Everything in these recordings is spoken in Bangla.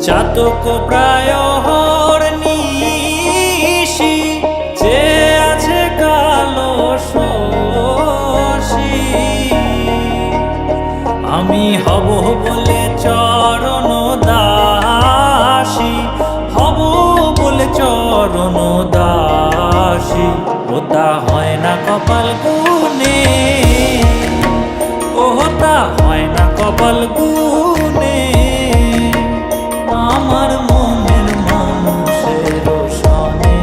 চাতক প্রায় নিশি যে আছে কালো শশী, আমি হব বলে চরণ দাসী, হব বলে চরণ দাসী। ওটা হয় না কপাল গুনে, ওটা হয় না কপাল গুনে। আমার মনের মানুষের সনে,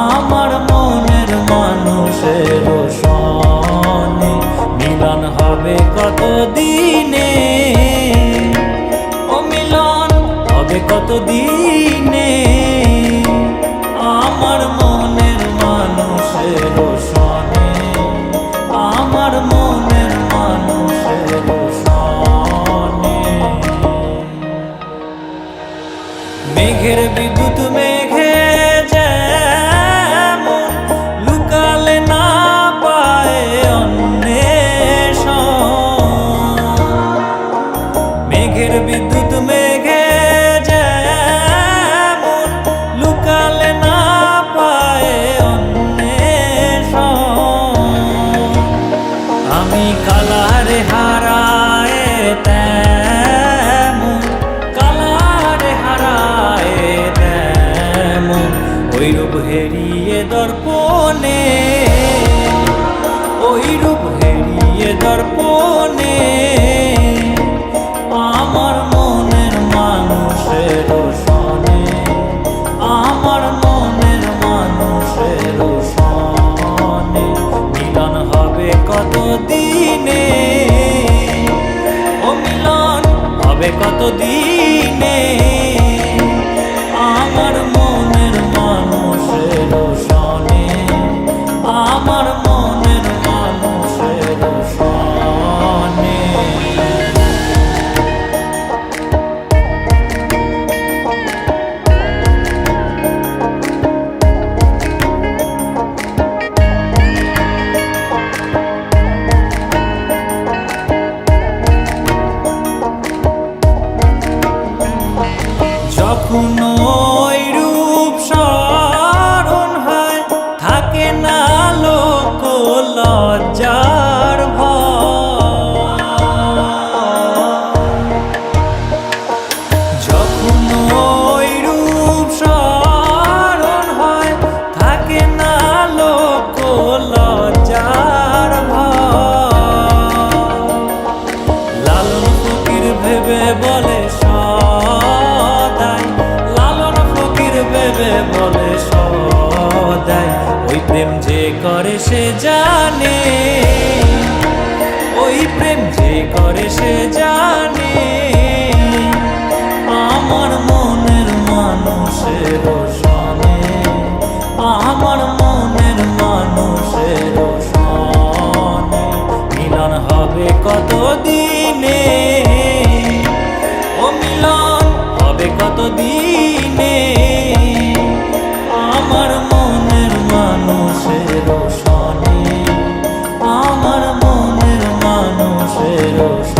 আমার মনের মানুষের সনে মিলন হবে কত দিনে, ও মিলন হবে কত দিনে। আমার মনের মানুষের সনে, আমার মনের মানুষের সনে। মেঘের বিদ্যুৎ মেঘে যেমন লুকালে না পায় অন্বেষণ, মেঘের বিদ্যুৎ মেঘে যেমন লুকালে না পায় অন্বেষণ। আমি কালারে হারায় তেমন, কালারে হারায় তেমন ওই রূপ হেরিয়ে দর্পণে, ওই রূপ হেরিয়ে দর্পণে। আমার মনের মানুষের সনে, আমার মনের মানুষের সনে মিলন হবে কত দিনে, ও মিলন হবে কত দিনে। আমার মনের মানুষের সনে, আমার মনের মানুষের সনে। যখন ওই রূপ স্মরণ হয় থাকে না লোক লজ্জার ভয়, যখন ওই রূপ স্মরণ হয় থাকে না লোক লজ্জার ভয়। লালন ফকির ভেবে বলে সদাই, লালন ফকির ভেবে বলে সদাই ওই প্রেম যে করে সে জানে, ওই প্রেম যে করে সে জানে। আমার মনের মানুষের সনে, আমার মনের মানুষের সনে মিলন হবে কত দিনে, ও মিলন হবে কত দিনে। আমার মনের মানুষের সনে, আমার মনের মানুষের সনে।